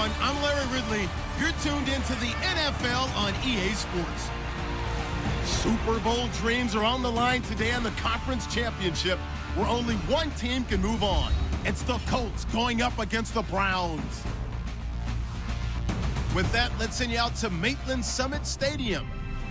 everyone. I'm Larry Ridley. You're tuned into the NFL on EA Sports. Super Bowl dreams are on the line today on the Conference Championship, where only one team can move on. It's the Colts going up against the Browns. With that, let's send you out to Maitland Summit Stadium,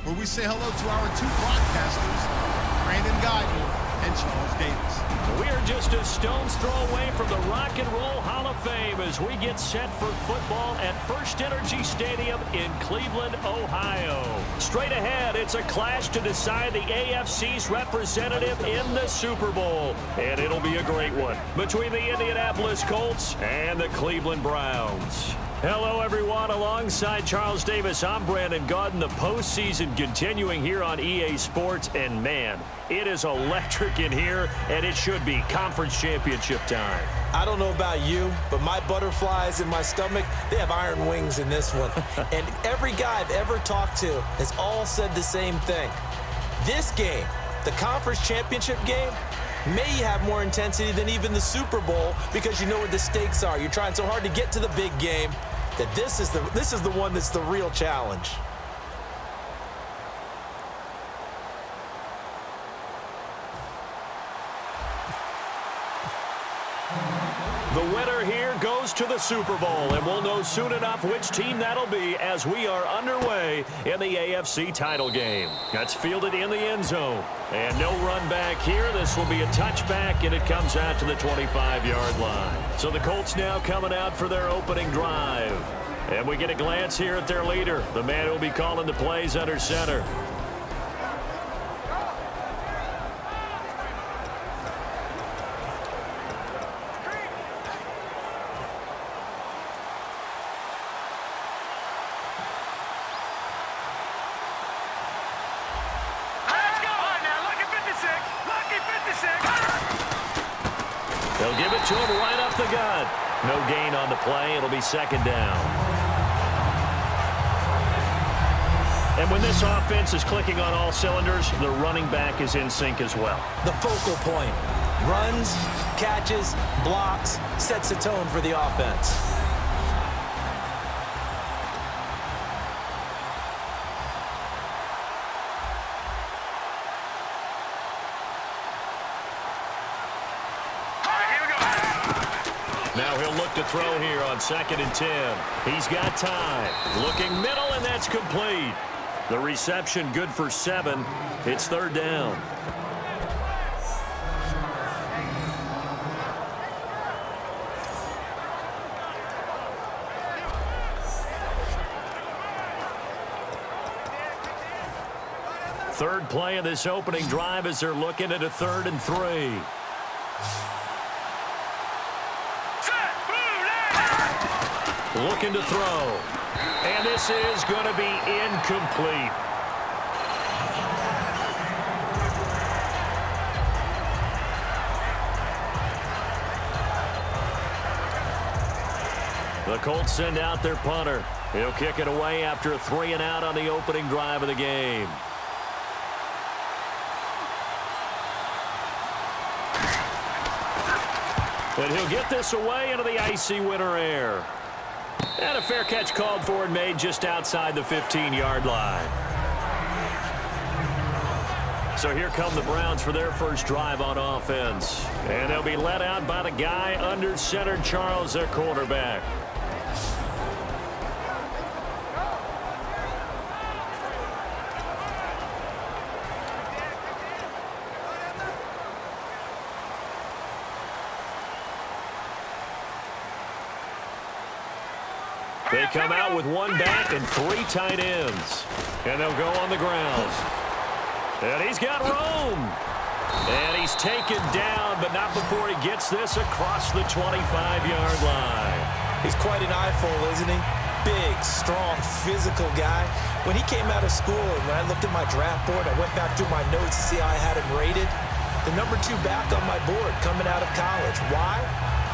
where we say hello to our two broadcasters, Brandon Guyton and Charles Davis. We are just a stone's throw away from the Rock and Roll Hall of Fame as we get set for football at First Energy Stadium in Cleveland, Ohio. Straight ahead, it's a clash to decide the AFC's representative in the Super Bowl. And it'll be a great one between the Indianapolis Colts and the Cleveland Browns. Hello, everyone. Alongside Charles Davis, I'm Brandon Guyton. The postseason continuing here on EA Sports. And, man, it is electric in here, and it should be conference championship time. I don't know about you, but my butterflies in my stomach, they have iron wings in this one. And every guy I've ever talked to has all said the same thing. This game, the conference championship game, may have more intensity than even the Super Bowl because you know what the stakes are. You're trying so hard to get to the big game that this is the one that's the real challenge. The winner here goes to the Super Bowl, and we'll know soon enough which team that'll be as we are underway in the AFC title game. That's fielded in the end zone. And no run back here. This will be a touchback, and it comes out to the 25-yard line. So the Colts now coming out for their opening drive. And we get a glance here at their leader, the man who will be calling the plays under center. They'll give it to him right up the gut. No gain on the play. It'll be second down. And when this offense is clicking on all cylinders, the running back is in sync as well. The focal point. Runs, catches, blocks, sets the tone for the offense. Now he'll look to throw here on 2nd and 10. He's got time. Looking middle, and that's complete. The reception good for 7. It's 3rd down. Third play of this opening drive as they're looking at a 3rd and 3. Looking to throw. And this is going to be incomplete. The Colts send out their punter. He'll kick it away after a 3-and-out on the opening drive of the game. And he'll get this away into the icy winter air. And a fair catch called for and made just outside the 15-yard line. So here come the Browns for their first drive on offense. And they'll be led out by the guy under center, Charles, their quarterback. They come out with one back and 3 tight ends. And they'll go on the ground. And he's got room. And he's taken down, but not before he gets this across the 25-yard line. He's quite an eyeful, isn't he? Big, strong, physical guy. When he came out of school and when I looked at my draft board, I went back through my notes to see how I had him rated. The number 2 back on my board coming out of college. Why?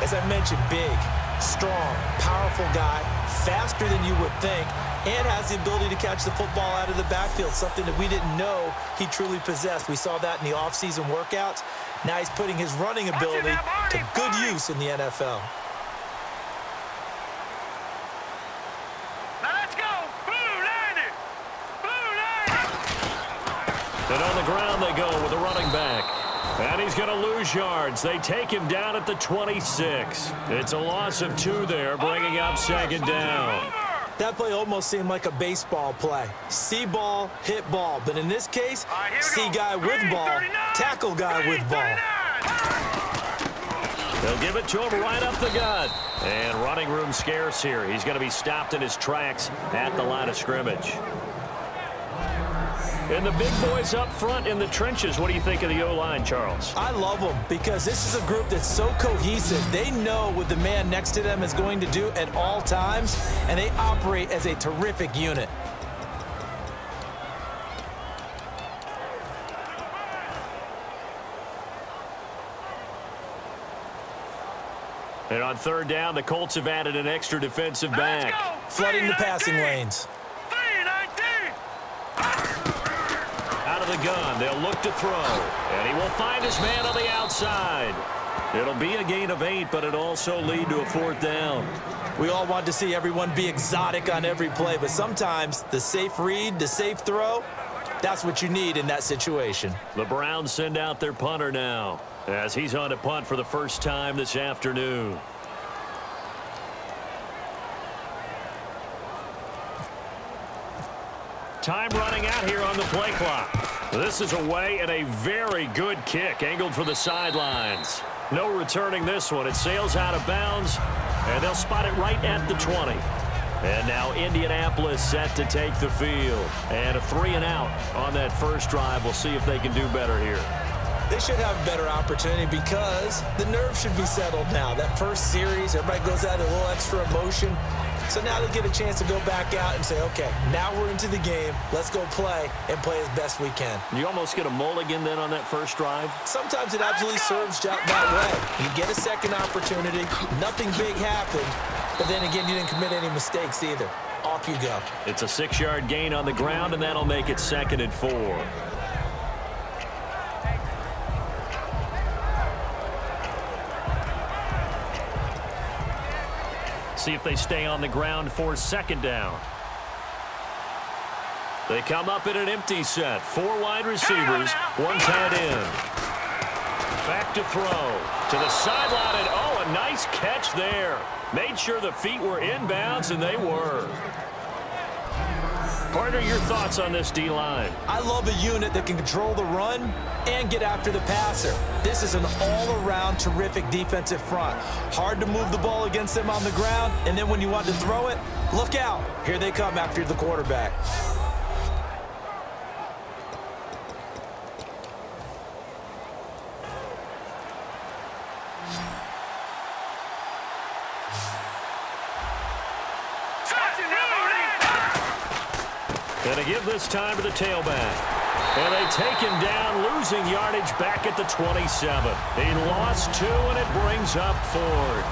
As I mentioned, big, strong, powerful guy, faster than you would think, and has the ability to catch the football out of the backfield, something that we didn't know he truly possessed. We saw that in the offseason workouts. Now he's putting his running ability to good use in the NFL. And on the ground they go with a running back. And he's going to lose yards. They take him down at the 26. It's a loss of 2 there, bringing up second down. That play almost seemed like a baseball play. See ball, hit ball. But in this case, see guy with ball, tackle guy with ball. They'll give it to him right up the gut. And running room scarce here. He's going to be stopped in his tracks at the line of scrimmage. And the big boys up front in the trenches, what do you think of the O-line, Charles? I love them because this is a group that's so cohesive. They know what the man next to them is going to do at all times, and they operate as a terrific unit. And on third down, the Colts have added an extra defensive back. Flooding the passing lanes. Out of the gun, they'll look to throw. And he will find his man on the outside. It'll be a gain of 8, but it'll also lead to a 4th down. We all want to see everyone be exotic on every play, but sometimes the safe read, the safe throw, that's what you need in that situation. The Browns send out their punter now, as he's on a punt for the first time this afternoon. Time running out here on the play clock. This is away and a very good kick angled for the sidelines. No returning this one. It sails out of bounds, and they'll spot it right at the 20. And now Indianapolis set to take the field. And a 3-and-out on that first drive. We'll see if they can do better here. They should have a better opportunity because the nerves should be settled now. That first series, everybody goes out a little extra emotion. So now they get a chance to go back out and say, okay, now we're into the game. Let's go play and play as best we can. You almost get a mulligan then on that first drive? Sometimes it absolutely serves that way. You get a second opportunity. Nothing big happened. But then again, you didn't commit any mistakes either. Off you go. It's a 6-yard gain on the ground, and that'll make it 2nd and 4. See if they stay on the ground for 2nd down. They come up in an empty set. 4 wide receivers, 1 tight end. Back to throw. To the sideline, and oh, a nice catch there. Made sure the feet were inbounds, and they were. Partner, your thoughts on this D-line? I love a unit that can control the run and get after the passer. This is an all-around terrific defensive front. Hard to move the ball against them on the ground, and then when you want to throw it, look out. Here they come after the quarterback. Going to give this time to the tailback. And they take him down, losing yardage back at the 27. He lost 2, and it brings up 4th.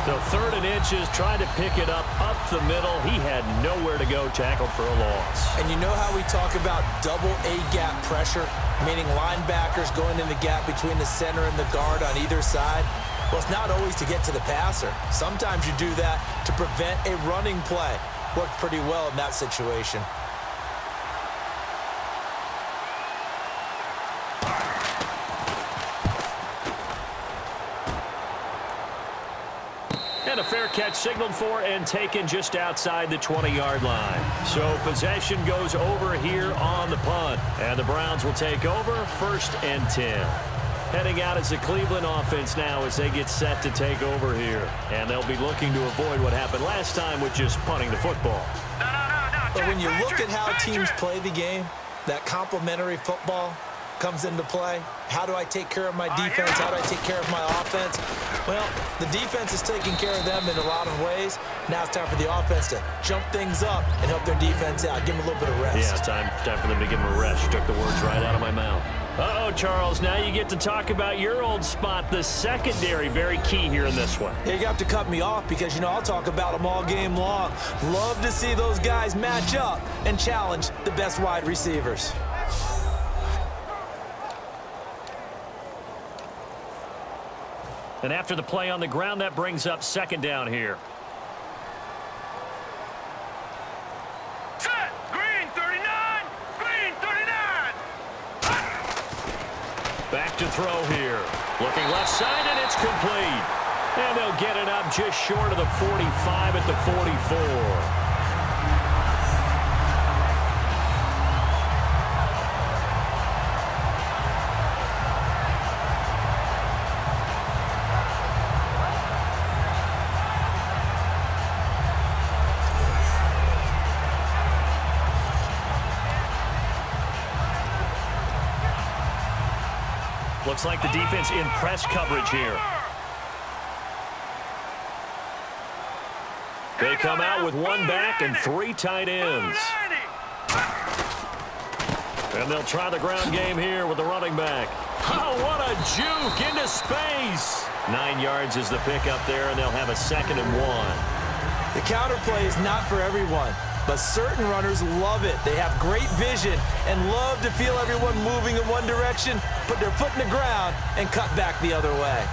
So 3rd and inches, trying to pick it up the middle. He had nowhere to go, tackled for a loss. And you know how we talk about double A-gap pressure, meaning linebackers going in the gap between the center and the guard on either side? Well, it's not always to get to the passer. Sometimes you do that to prevent a running play. Worked pretty well in that situation. And a fair catch signaled for and taken just outside the 20-yard line. So possession goes over here on the punt. And the Browns will take over 1st and 10. Heading out as the Cleveland offense now as they get set to take over here. And they'll be looking to avoid what happened last time with just punting the football. But when you look at how teams play the game, that complementary football comes into play. How do I take care of my defense? How do I take care of my offense? Well, the defense is taking care of them in a lot of ways. Now it's time for the offense to jump things up and help their defense out. Give them a little bit of rest. Yeah, time for them to give them a rest. You took the words right out of my mouth. Uh-oh, Charles, now you get to talk about your old spot, the secondary. Very key here in this one. Yeah, you have to cut me off because, you know, I'll talk about them all game long. Love to see those guys match up and challenge the best wide receivers. And after the play on the ground, that brings up 2nd down here. Set! Green 39! Green 39! to throw here. Looking left side, and it's complete. And they'll get it up just short of the 45 at the 44. Looks like the defense in press coverage here. They come out with one back and three tight ends. And they'll try the ground game here with the running back. Oh, what a juke into space. 9 yards is the pickup there, and they'll have a 2nd and 1. The counter play is not for everyone, but certain runners love it. They have great vision and love to feel everyone moving in one direction, put their foot in the ground, and cut back the other way.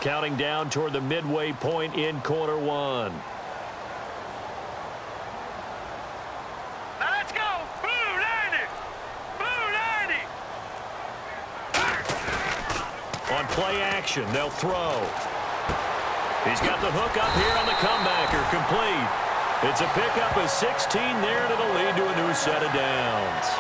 Counting down toward the midway point in quarter one. Now let's go! Blue 90! Blue 90! On play action, they'll throw. He's got the hook up here on the comebacker, complete. It's a pickup of 16 there, and it'll lead to a new set of downs.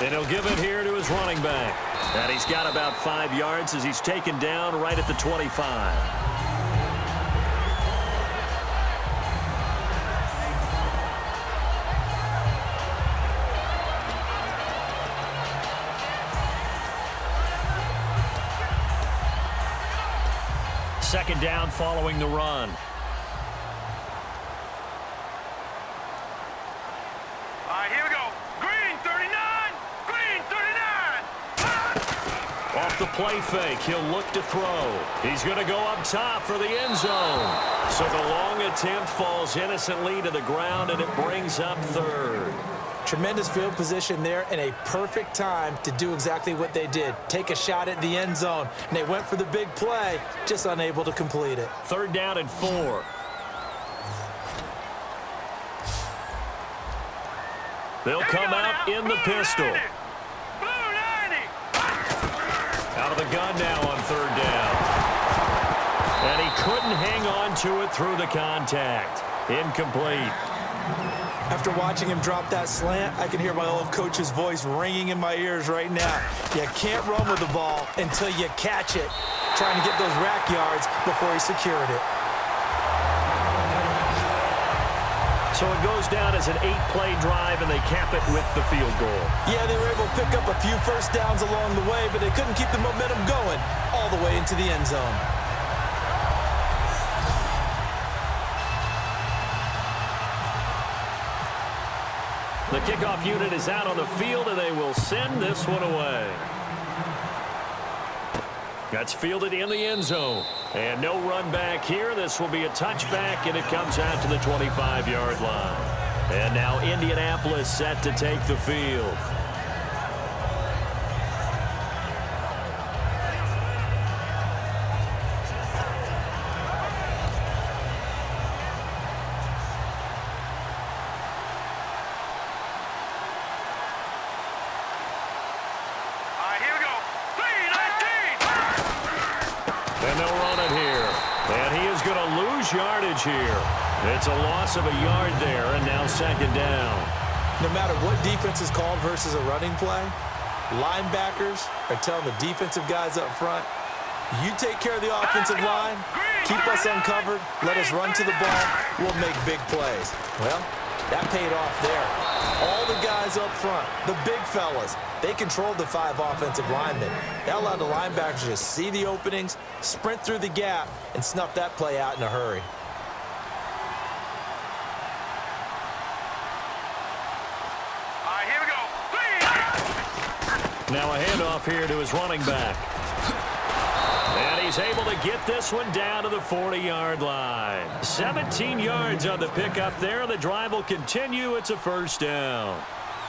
And he'll give it here to his running back. And he's got about 5 yards as he's taken down right at the 25. Second down following the run. Here we go. Green 39. Green 39. Off the play fake, he'll look to throw. He's going to go up top for the end zone. So the long attempt falls innocently to the ground, and it brings up third. Tremendous field position there and a perfect time to do exactly what they did. Take a shot at the end zone. And they went for the big play, just unable to complete it. Third down and 4. They'll come out in the pistol. Blue 90. Out of the gun now on third down. And he couldn't hang on to it through the contact. Incomplete. After watching him drop that slant, I can hear my old coach's voice ringing in my ears right now. You can't run with the ball until you catch it. Trying to get those rack yards before he secured it. So it goes down as an 8-play drive, and they cap it with the field goal. Yeah, they were able to pick up a few first downs along the way, but they couldn't keep the momentum going all the way into the end zone. The kickoff unit is out on the field, and they will send this one away. That's fielded in the end zone. And no run back here. This will be a touchback, and it comes out to the 25-yard line. And now Indianapolis set to take the field. Here we go. 3-19. And they'll run it here. And he is going to lose yardage here. It's a loss of a yard there, and now second down. No matter what defense is called versus a running play, linebackers are telling the defensive guys up front, you take care of the offensive line, Keep us uncovered, let us run to the ball, we'll make big plays. Well, that paid off there. All the guys up front, the big fellas, they controlled the 5 offensive linemen. That allowed the linebackers to see the openings, sprint through the gap, and snuff that play out in a hurry. All right, here we go. Now a handoff here to his running back. And he's able to get this one down to the 40-yard line. 17 yards on the pickup there. The drive will continue. It's a first down.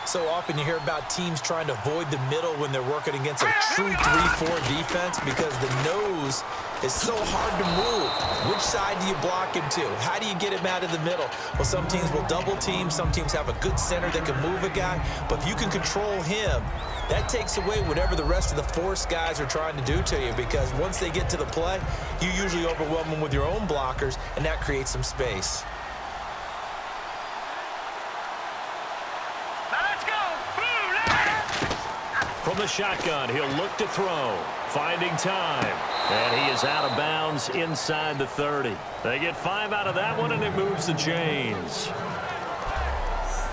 So often you hear about teams trying to avoid the middle when they're working against a true 3-4 defense because the nose is so hard to move. Which side do you block him to? How do you get him out of the middle? Well, some teams will double team. Some teams have a good center that can move a guy. But if you can control him, that takes away whatever the rest of the force guys are trying to do to you because once they get to the play, you usually overwhelm them with your own blockers, and that creates some space. From the shotgun, he'll look to throw. Finding time. And he is out of bounds inside the 30. They get 5 out of that one, and it moves the chains.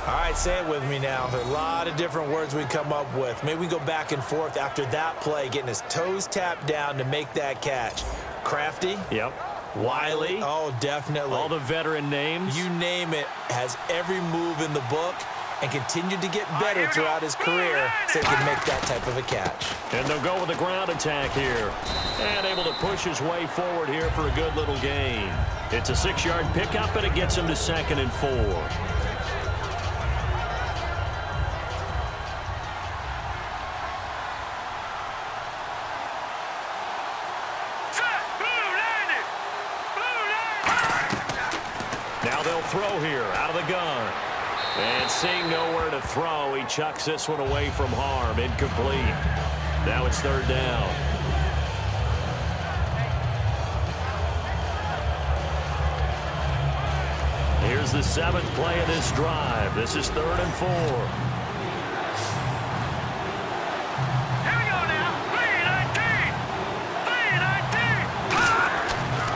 All right, say it with me now. There are a lot of different words we come up with. Maybe we go back and forth after that play, getting his toes tapped down to make that catch. Crafty? Yep. Wiley? Oh, definitely. All the veteran names? You name it. Has every move in the book and continued to get better throughout his career so he can make that type of a catch. And they'll go with a ground attack here. And able to push his way forward here for a good little gain. It's a 6-yard pickup, and it gets him to 2nd and 4. Now they'll throw here out of the gun. And seeing nowhere to throw, he chucks this one away from harm. Incomplete. Now it's 3rd down. Here's the 7th play of this drive. This is 3rd and 4. Here we go now. 3-19.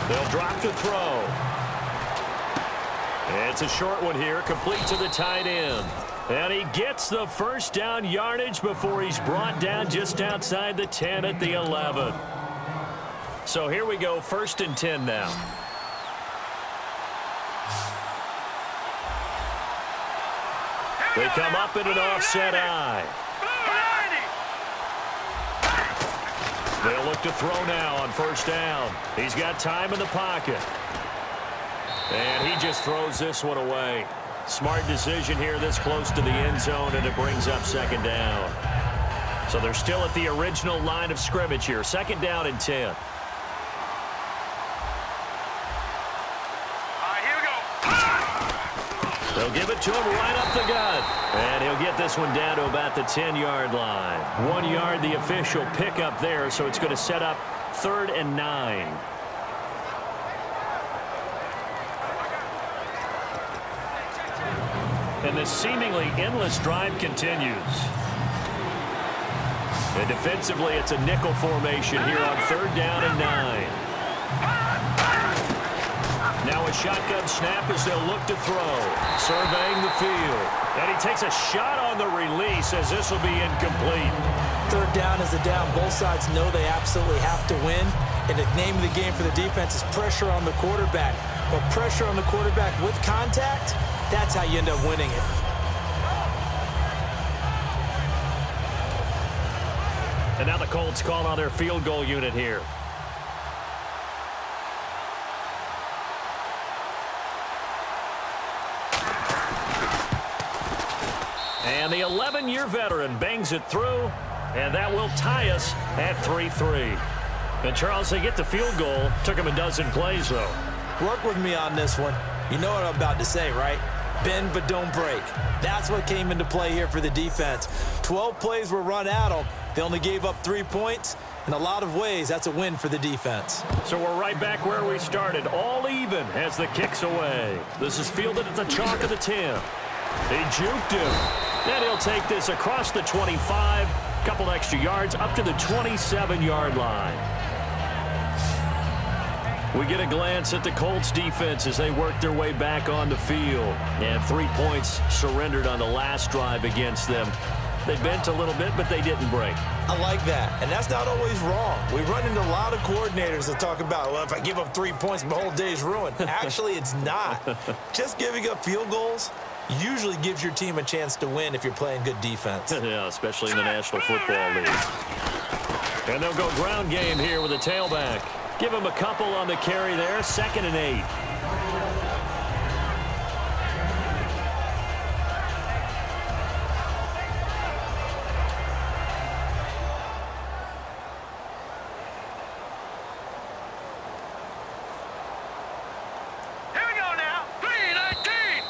3-19. They'll drop to throw. It's a short one here, complete to the tight end. And he gets the first down yardage before he's brought down just outside the 10 at the 11. So here we go, 1st and 10 now. They come up in an offset eye. They'll look to throw now on 1st down. He's got time in the pocket. And he just throws this one away. Smart decision here this close to the end zone, and it brings up 2nd down. So they're still at the original line of scrimmage here. 2nd down and 10. All right, here we go. They'll give it to him right up the gut. And he'll get this one down to about the 10-yard line. 1 yard, the official pickup there, so it's going to set up 3rd and 9. And this seemingly endless drive continues. And defensively, it's a nickel formation here on 3rd down and 9. Now a shotgun snap as they'll look to throw. Surveying the field. And he takes a shot on the release as this will be incomplete. 3rd down is a down. Both sides know they absolutely have to win. And the name of the game for the defense is pressure on the quarterback. But pressure on the quarterback with contact, that's how you end up winning it. And now the Colts call on their field goal unit here. And the 11-year veteran bangs it through, and that will tie us at 3-3. And Charles, they get the field goal. Took him a dozen plays, though. Work with me on this one. You know what I'm about to say, right? Bend but don't break. That's what came into play here for the defense. 12 plays were run at them. They only gave up 3 points. In a lot of ways, that's a win for the defense. So we're right back where we started, all even as the kick's away. This is fielded at the chalk of the 10. They juked him. Then he'll take this across the 25, couple extra yards up to the 27-yard line. We get a glance at the Colts defense as they work their way back on the field. And 3 points surrendered on the last drive against them. They bent a little bit, but they didn't break. I like that, and that's not always wrong. We run into a lot of coordinators that talk about, well, if I give up 3 points, my whole day's ruined. Actually, it's not. Just giving up field goals usually gives your team a chance to win if you're playing good defense. Yeah, especially in the National Football League. And they'll go ground game here with a tailback. Give him a couple on the carry there, 2nd and 8. Here we go now. 3-19.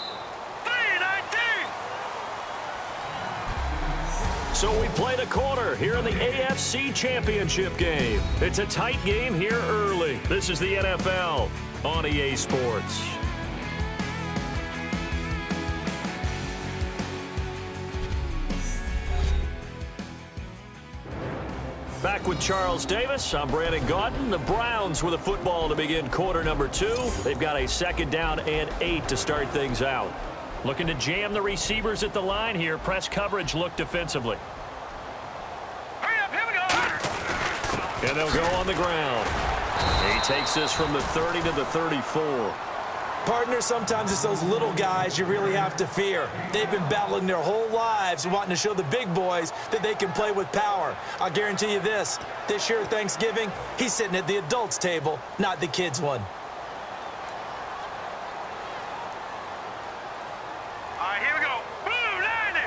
3-19. So we played a quarter here in the AFC Championship game. It's a tight game here early. This is the NFL on EA Sports. Back with Charles Davis. I'm Brandon Gaudin. The Browns with a football to begin quarter number 2. They've got a 2nd down and 8 to start things out. Looking to jam the receivers at the line here. Press coverage look defensively. Hurry up, here we go. And they'll go on the ground. He takes this from the 30 to the 34. Partner, sometimes it's those little guys you really have to fear. They've been battling their whole lives wanting to show the big boys that they can play with power. I'll guarantee you this year at Thanksgiving, he's sitting at the adults' table, not the kids' one. All right, here we go. Blue 90.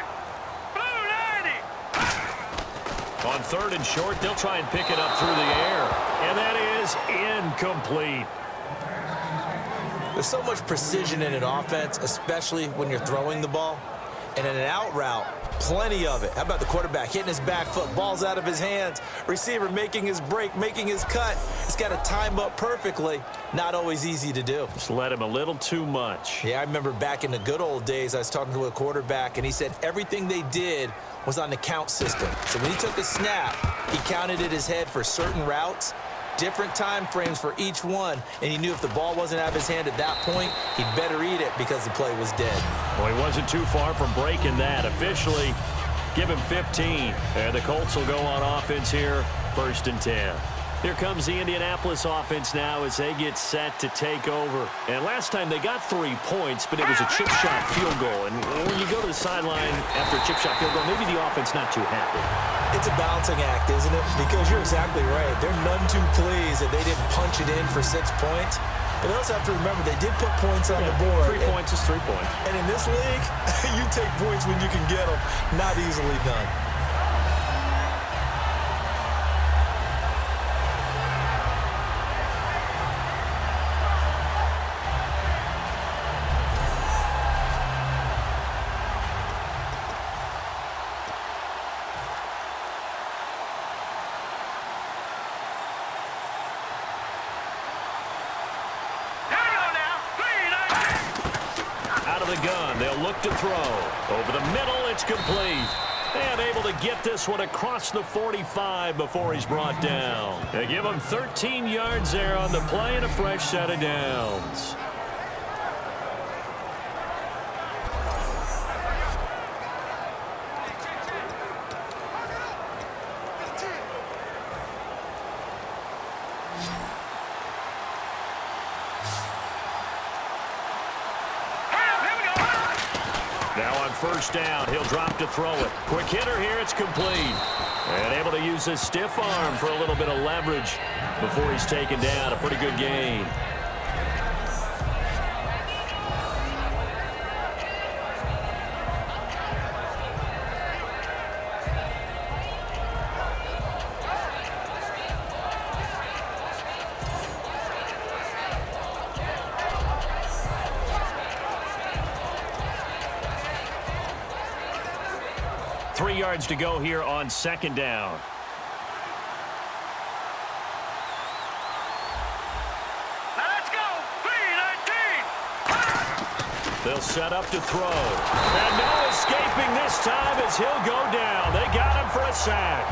Blue 90. On 3rd and short, they'll try and pick it up through the air. And that is incomplete. There's so much precision in an offense, especially when you're throwing the ball. And in an out route, plenty of it. How about the quarterback hitting his back foot, balls out of his hands, receiver making his break, making his cut. He's got to time up perfectly. Not always easy to do. Just let him a little too much. Yeah, I remember back in the good old days, I was talking to a quarterback, and he said everything they did was on the count system. So when he took a snap, he counted in his head for certain routes, different time frames for each one, and he knew if the ball wasn't out of his hand at that point, he'd better eat it because the play was dead. Well, he wasn't too far from breaking that. Officially, give him 15. And the Colts will go on offense here, 1st and 10. Here comes the Indianapolis offense now as they get set to take over. And last time they got 3 points, but it was a chip shot field goal. And when you go to the sideline after a chip shot field goal, maybe the offense not too happy. It's a balancing act, isn't it? Because you're exactly right. They're none too pleased that they didn't punch it in for 6 points. But they also have to remember they did put points on the board. 3 points is 3 points. And in this league, you take points when you can get them. Not easily done. Gun. They'll look to throw. Over the middle, it's complete. And able to get this one across the 45 before he's brought down. They give him 13 yards there on the play and a fresh set of downs. Now on 1st down, he'll drop to throw it. Quick hitter here, it's complete. And able to use his stiff arm for a little bit of leverage before he's taken down. A pretty good gain. Three yards to go here on 2nd down. Now let's go. 3-19. They'll set up to throw. And no escaping this time as he'll go down. They got him for a sack.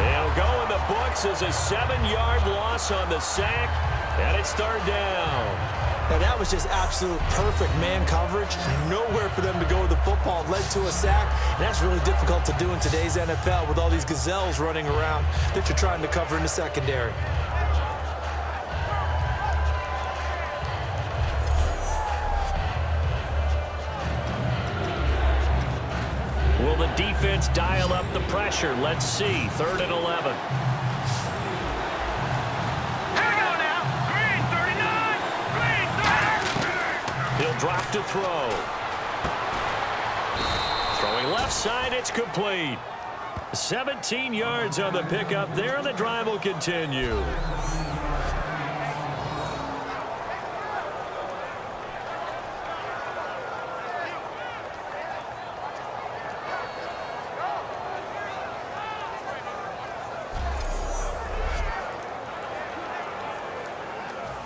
It'll go in the books as a 7-yard loss on the sack. And it's third down. Now, that was just absolute perfect man coverage. Nowhere for them to go with the football. Led to a sack. And that's really difficult to do in today's NFL with all these gazelles running around that you're trying to cover in the secondary. Will the defense dial up the pressure? Let's see. 3rd and 11. He'll drop to throw. Throwing left side, it's complete. 17 yards on the pickup there, and the drive will continue.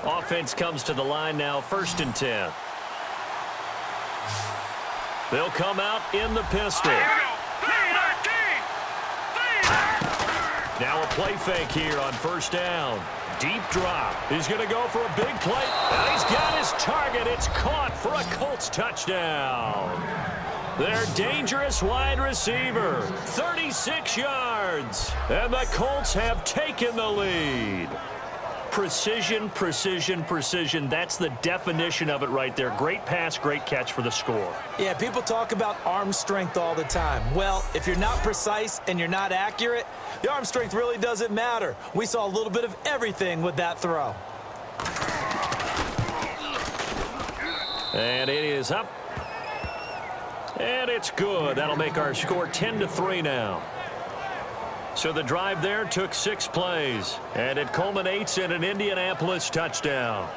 Offense comes to the line now, 1st and 10. They'll come out in the pistol. Now a play fake here on 1st down. Deep drop. He's going to go for a big play. And he's got his target. It's caught for a Colts touchdown. Their dangerous wide receiver. 36 yards. And the Colts have taken the lead. Precision, precision, precision. That's the definition of it right there. Great pass, great catch for the score. Yeah, people talk about arm strength all the time. Well, if you're not precise and you're not accurate, the arm strength really doesn't matter. We saw a little bit of everything with that throw. And it is up. And it's good. That'll make our score 10-3 now. So the drive there took 6 plays, and it culminates in an Indianapolis touchdown.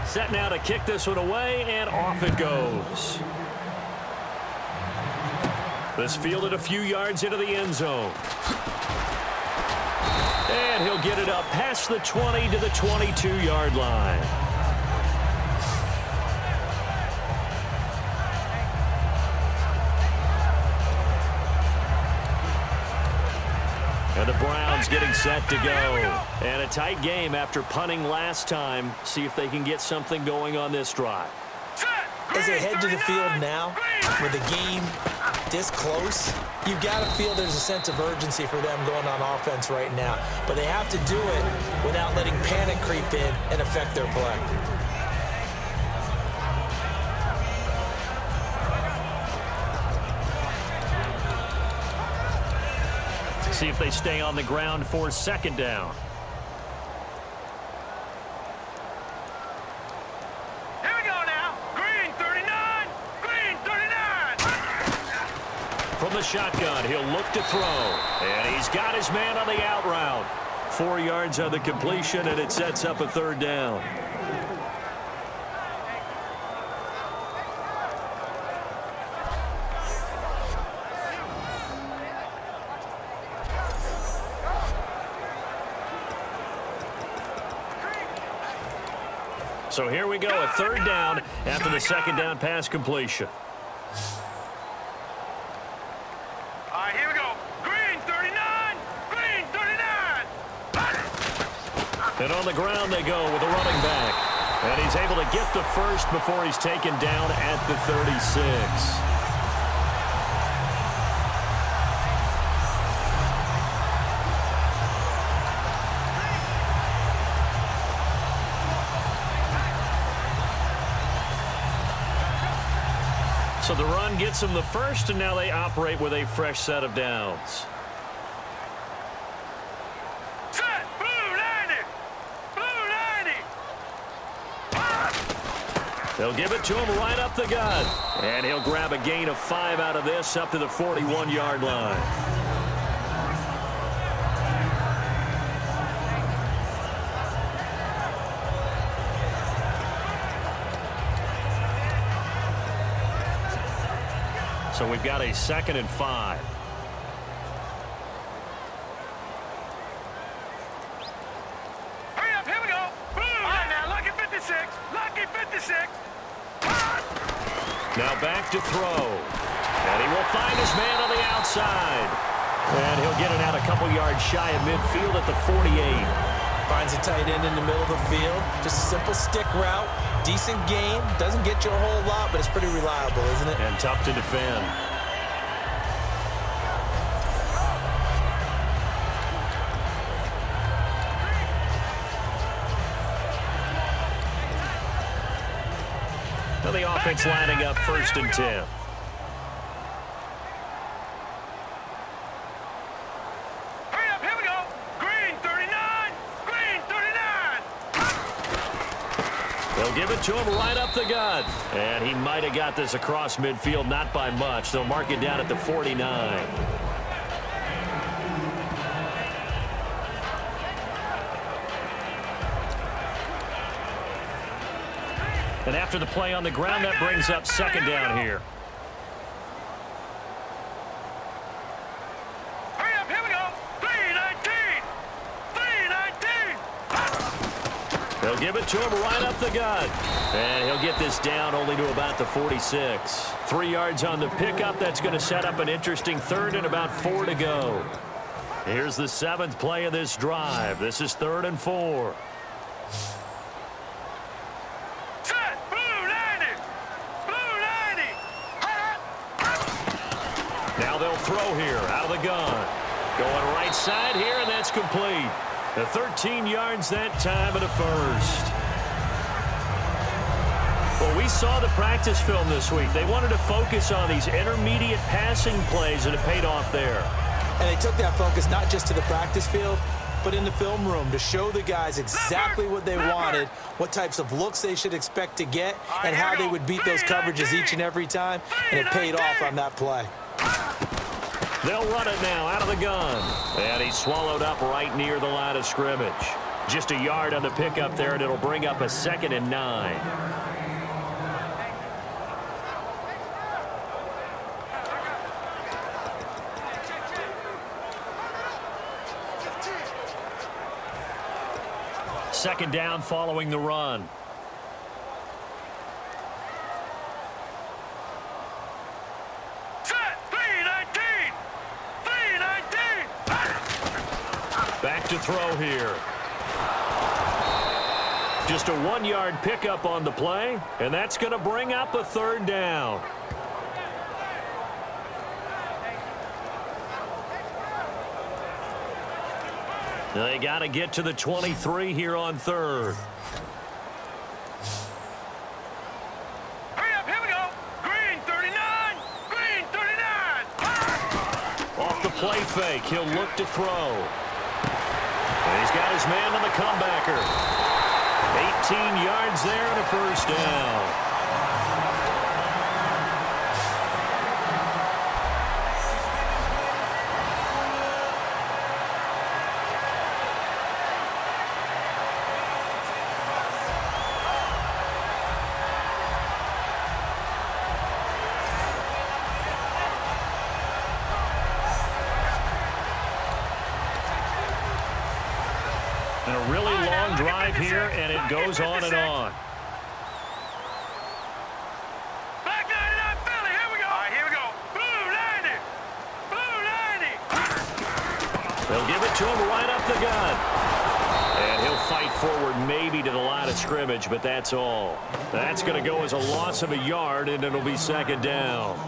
Set now to kick this one away, and off it goes. This fielded a few yards into the end zone. And he'll get it up past the 20 to the 22-yard line. And the Browns getting set to go. And a tight game after punting last time. See if they can get something going on this drive. As they head to the field now, with the game this close, you've got to feel there's a sense of urgency for them going on offense right now. But they have to do it without letting panic creep in and affect their play. See if they stay on the ground for 2nd down. From the shotgun, he'll look to throw. And he's got his man on the out route. 4 yards on the completion, and it sets up a 3rd down. So here we go, a 3rd down after the 2nd down pass completion. Here we go. Green 39. Green 39. And on the ground they go with a running back. And he's able to get the first before he's taken down at the 36. So the run gets them the first, and now they operate with a fresh set of downs. Set. Blue 90. Blue 90. They'll give it to him right up the gut. And he'll grab a gain of 5 out of this up to the 41-yard line. So we've got a 2nd and 5. Hurry up, here we go. Boom. All right, now look at 56. 56. Lucky 56. Now back to throw. And he will find his man on the outside. And he'll get it out a couple yards shy of midfield at the 48. Finds a tight end in the middle of the field. Just a simple stick route. Decent gain. Doesn't get you a whole lot, but it's pretty reliable, isn't it? And tough to defend. Now the offense lining up 1st and 10. Hurry up, here we go. Green 39. Green 39. They'll give it to him right up the gut. And he might have got this across midfield, not by much. They'll mark it down at the 49. And after the play on the ground, that brings up 2nd down here. Hurry up, here we go. 319. 319. They'll give it to him right up the gut. And he'll get this down only to about the 46. 3 yards on the pickup. That's going to set up an interesting 3rd and about 4 to go. Here's the 7th play of this drive. This is 3rd and 4. Now they'll throw here out of the gun. Going right side here, and that's complete. The 13 yards that time and a 1st. Well, we saw the practice film this week. They wanted to focus on these intermediate passing plays, and it paid off there. And they took that focus not just to the practice field, but in the film room to show the guys exactly what they wanted, what types of looks they should expect to get, and how they would beat those coverages each and every time. And it paid off on that play. They'll run it now out of the gun. And he's swallowed up right near the line of scrimmage. Just a yard on the pickup there, and it'll bring up a 2nd and 9. Second down following the run. Back to throw here. Just a 1-yard pickup on the play, and that's going to bring up a 3rd down. They got to get to the 23 here on 3rd. Hurry up, here we go. Green 39. Green 39. Off the play fake, he'll look to throw. And he's got his man on the comebacker. 18 yards there and a 1st down. And a really long drive here, and it goes on and on. Black 99 Philly, here we go. All right, here we go. Blue 90. Blue 90. They'll give it to him right up the gut. And he'll fight forward maybe to the line of scrimmage, but that's all. That's going to go as a loss of a yard, and it'll be 2nd down.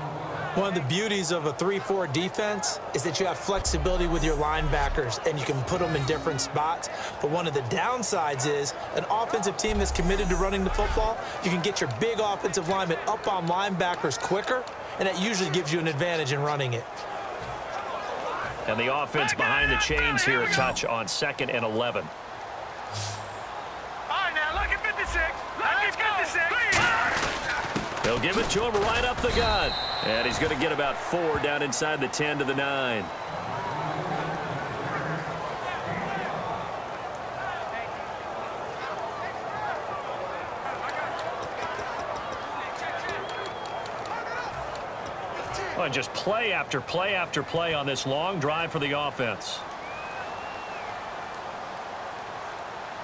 One of the beauties of a 3-4 defense is that you have flexibility with your linebackers, and you can put them in different spots. But one of the downsides is an offensive team that's committed to running the football, you can get your big offensive linemen up on linebackers quicker, and that usually gives you an advantage in running it. And the offense behind the chains here a touch on 2nd and 11. All right, now, lucky 56. Lucky 56. They'll give it to him right up the gut. And he's going to get about 4 down inside the 10 to the 9. Well, just play after play after play on this long drive for the offense.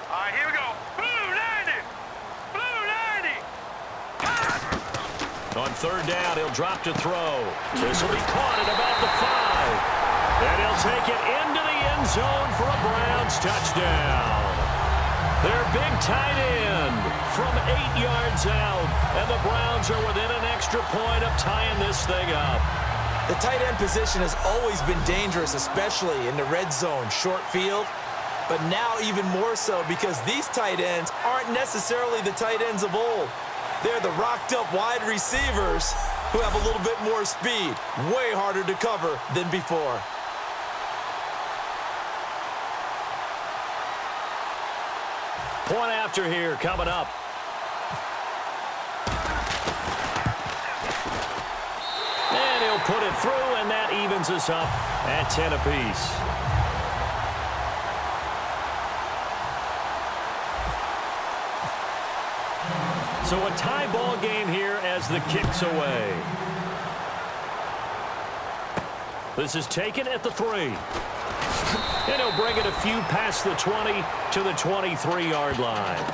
All right, here we go. Blue 90. On third down, he'll drop to throw. This will be caught at about the 5. And he'll take it into the end zone for a Browns touchdown. Their big tight end from 8 yards out. And the Browns are within an extra point of tying this thing up. The tight end position has always been dangerous, especially in the red zone, short field. But now even more so because these tight ends aren't necessarily the tight ends of old. They're the rocked-up wide receivers who have a little bit more speed. Way harder to cover than before. Point after here coming up. And he'll put it through, and that evens us up at 10 apiece. So a tie ball game here as the kick's away. This is taken at the 3. And he'll bring it a few past the 20 to the 23-yard line.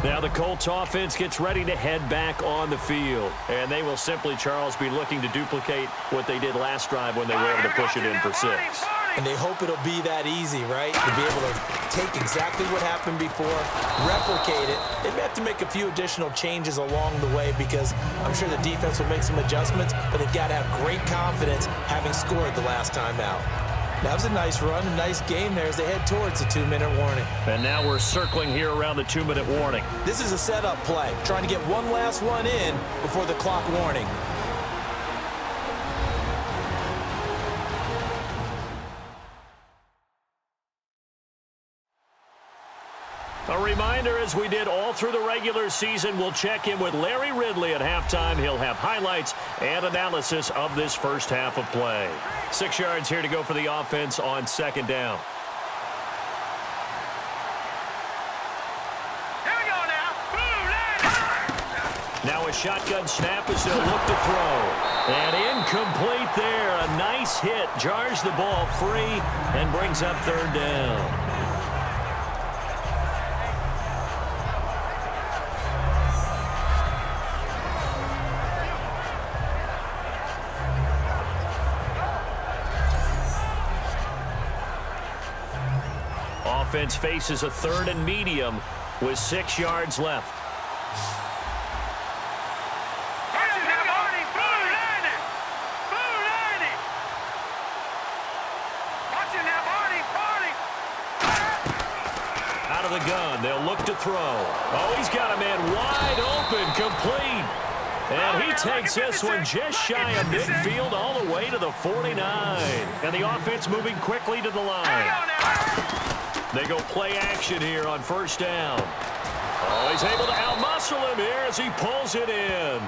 Now the Colts offense gets ready to head back on the field. And they will simply, Charles, be looking to duplicate what they did last drive when they were able to push it in for 6. And they hope it'll be that easy, right? To be able to take exactly what happened before, replicate it. They may have to make a few additional changes along the way because I'm sure the defense will make some adjustments, but they've got to have great confidence having scored the last time out. That was a nice run, a nice game there as they head towards the 2-minute warning. And now we're circling here around the 2-minute warning. This is a setup play, trying to get one last one in before the clock warning. A reminder, as we did all through the regular season, we'll check in with Larry Ridley at halftime. He'll have highlights and analysis of this first half of play. 6 yards here to go for the offense on second down. Here we go now. Boom, Now a shotgun snap as they'll look to throw. And incomplete there. A nice hit. Jars the ball free and brings up third down. Offense faces a 3rd and medium with 6 yards left. Out of the gun, they'll look to throw. Oh, he's got a man wide open, complete. And he takes this one just shy of midfield all the way to the 49. And the offense moving quickly to the line. They go play action here on first down. Oh, he's able to outmuscle him here as he pulls it in.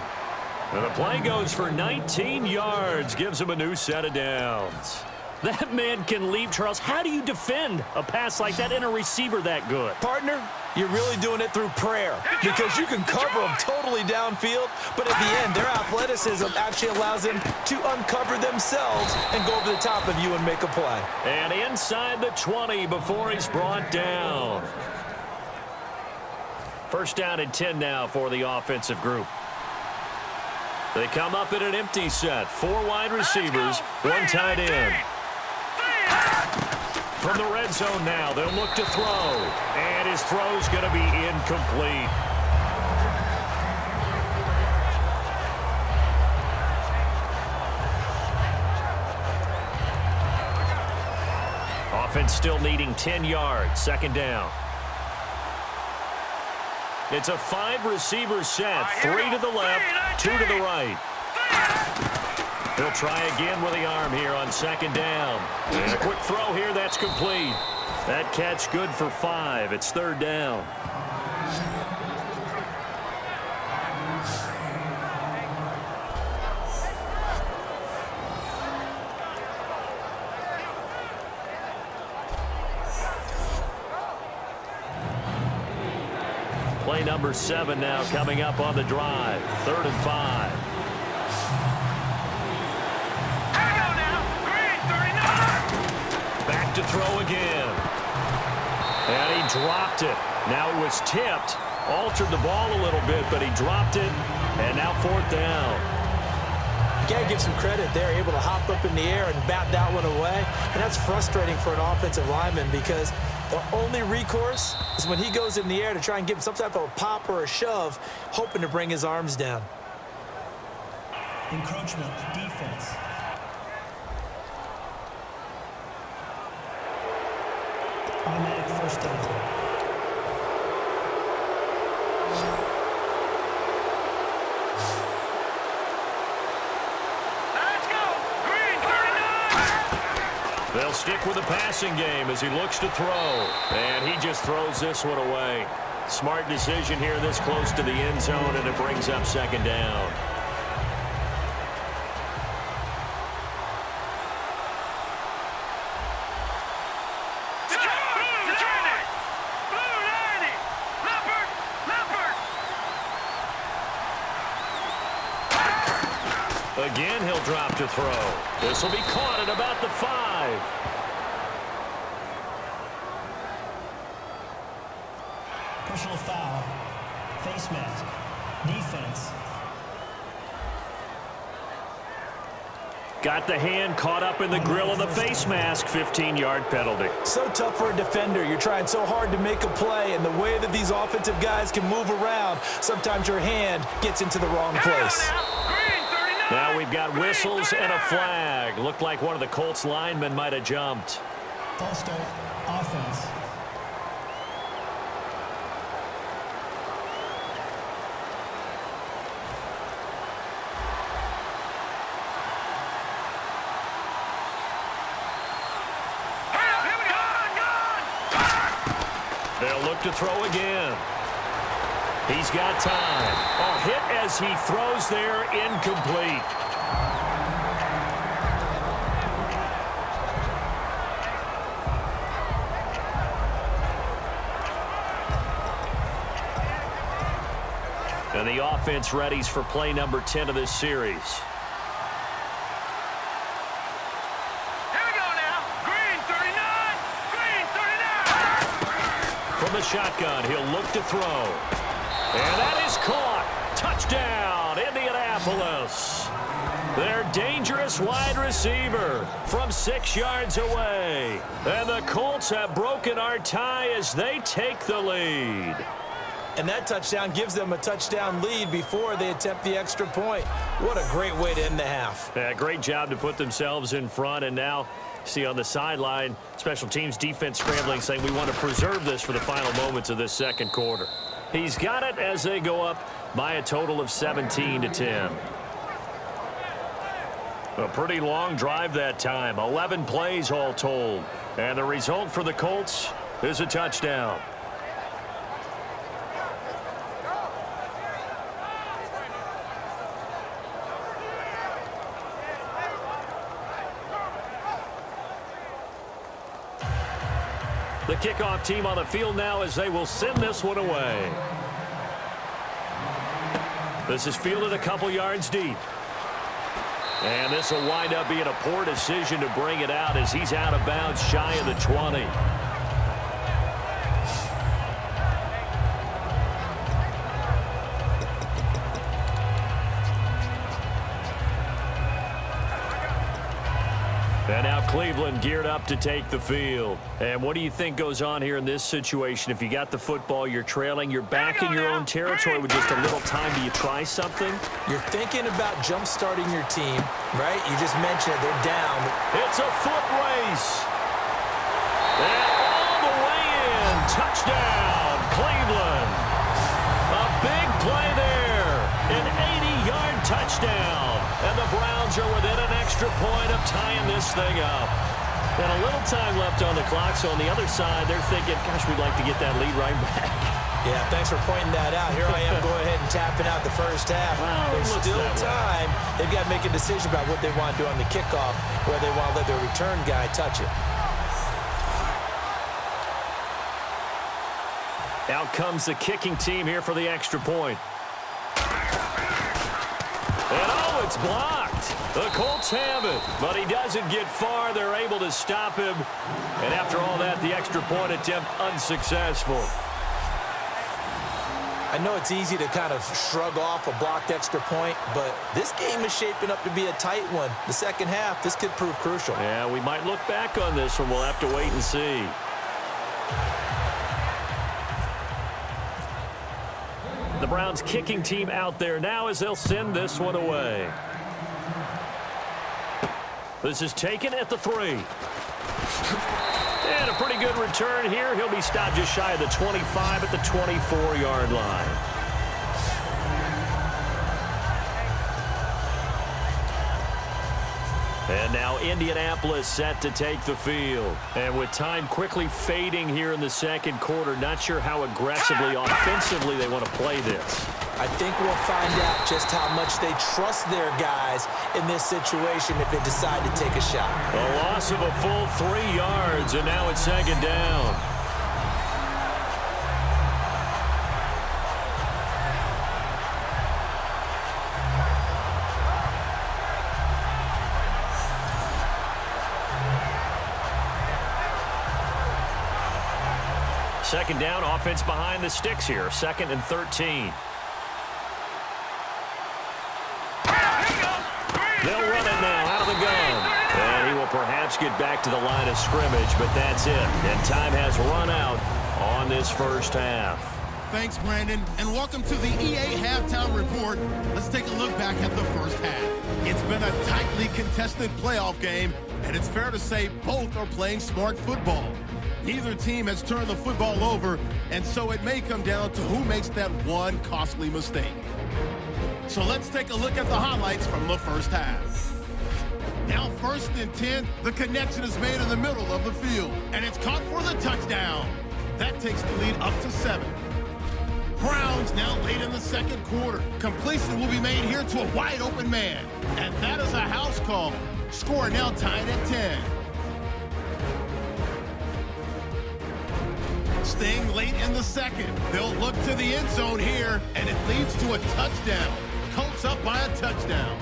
And the play goes for 19 yards, gives him a new set of downs. That man can leap, Charles. How do you defend a pass like that and a receiver that good? Partner, you're really doing it through prayer because you can cover them totally downfield, but at the end, their athleticism actually allows them to uncover themselves and go over the top of you and make a play. And inside the 20 before he's brought down. First down and 10 now for the offensive group. They come up in an empty set. 4 wide receivers, 1 tight end. From the red zone now, they'll look to throw. And his throw's going to be incomplete. Offense still needing 10 yards. Second down. It's a 5-receiver set. 3 to the left, 2 to the right. He'll try again with the arm here on second down. And a quick throw here, that's complete. That catch good for 5. It's third down. Play number 7 now coming up on the drive. 3rd and 5. Back to throw again. And he dropped it. Now it was tipped, Altered the ball a little bit, but he dropped it. And now 4th down. You got to give some credit there, able to hop up in the air and bat that one away. And that's frustrating for an offensive lineman because the only recourse is when he goes in the air to try and give some type of a pop or a shove, hoping to bring his arms down. Encroachment, defense. Automatic 1st down. They'll stick with the passing game as he looks to throw. And he just throws this one away. Smart decision here this close to the end zone, and it brings up 2nd down. Again, he'll drop to throw. This will be caught at about the 5. Personal foul. Face mask. Defense. Got the hand caught up in the grill of the face mask. 15-yard penalty. So tough for a defender. You're trying so hard to make a play, and the way that these offensive guys can move around, sometimes your hand gets into the wrong place. Now we've got whistles and a flag. Looked like one of the Colts linemen might have jumped. False start. Offense. They'll look to throw again. He's got time. A hit as he throws there, incomplete. And the offense readies for play number 10 of this series. Here we go now. Green 39. Green 39. From the shotgun, he'll look to throw. And that is caught. Touchdown, Indianapolis. Their dangerous wide receiver from 6 yards away. And the Colts have broken our tie as they take the lead. And that touchdown gives them a touchdown lead before they attempt the extra point. What a great way to end the half. Yeah, great job to put themselves in front. And now, see on the sideline, special teams defense scrambling, saying we want to preserve this for the final moments of this 2nd quarter. He's got it as they go up by a total of 17-10. A pretty long drive that time. 11 plays all told. And the result for the Colts is a touchdown. The kickoff team on the field now as they will send this one away. This is fielded a couple yards deep. And this will wind up being a poor decision to bring it out as he's out of bounds shy of the 20. And now Cleveland geared up to take the field. And what do you think goes on here in this situation? If you got the football, you're trailing, you're back in your own territory with just a little time. Do you try something? You're thinking about jump-starting your team, right? You just mentioned it. They're down. It's a foot race. And all the way in. Touchdown, Cleveland. A big play there. An 80-yard touchdown. And the Browns are within an extra point of tying this thing up. And a little time left on the clock, so on the other side, they're thinking, gosh, we'd like to get that lead right back. Yeah, thanks for pointing that out. Here I am going ahead and tapping out the first half. Well, there's still time. They've got to make a decision about what they want to do on the kickoff, where they want to let their return guy touch it. Out comes the kicking team here for the extra point. And oh, it's blocked. The Colts have it, but he doesn't get far. They're able to stop him. And after all that, the extra point attempt unsuccessful. I know it's easy to kind of shrug off a blocked extra point, but this game is shaping up to be a tight one. The second half, this could prove crucial. Yeah, we might look back on this one. We'll have to wait and see. The Browns kicking team out there now as they'll send this one away. This is taken at the 3. And a pretty good return here. He'll be stopped just shy of the 25 at the 24-yard line. And now Indianapolis set to take the field. And with time quickly fading here in the second quarter, not sure how aggressively, offensively they want to play this. I think we'll find out just how much they trust their guys in this situation if they decide to take a shot. A loss of a full 3 yards, and now it's second down. Second down, offense behind the sticks here. 2nd and 13. They'll run it now out of the gun. And he will perhaps get back to the line of scrimmage, but that's it. And time has run out on this first half. Thanks, Brandon, and welcome to the EA Halftime Report. Let's take a look back at the first half. It's been a tightly contested playoff game, and it's fair to say both are playing smart football. Neither team has turned the football over, and so it may come down to who makes that one costly mistake. So let's take a look at the highlights from the first half. Now 1st and 10, the connection is made in the middle of the field, and it's caught for the touchdown. That takes the lead up to 7. Browns now late in the second quarter. Completion will be made here to a wide open man, and that is a house call. Score now tied at 10. Staying late in the second. They'll look to the end zone here, and it leads to a touchdown. Colts up by a touchdown.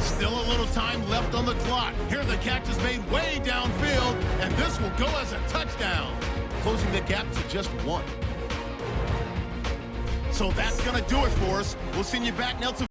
Still a little time left on the clock. Here the catch is made way downfield, and this will go as a touchdown, closing the gap to just 1. So that's going to do it for us. We'll send you back now to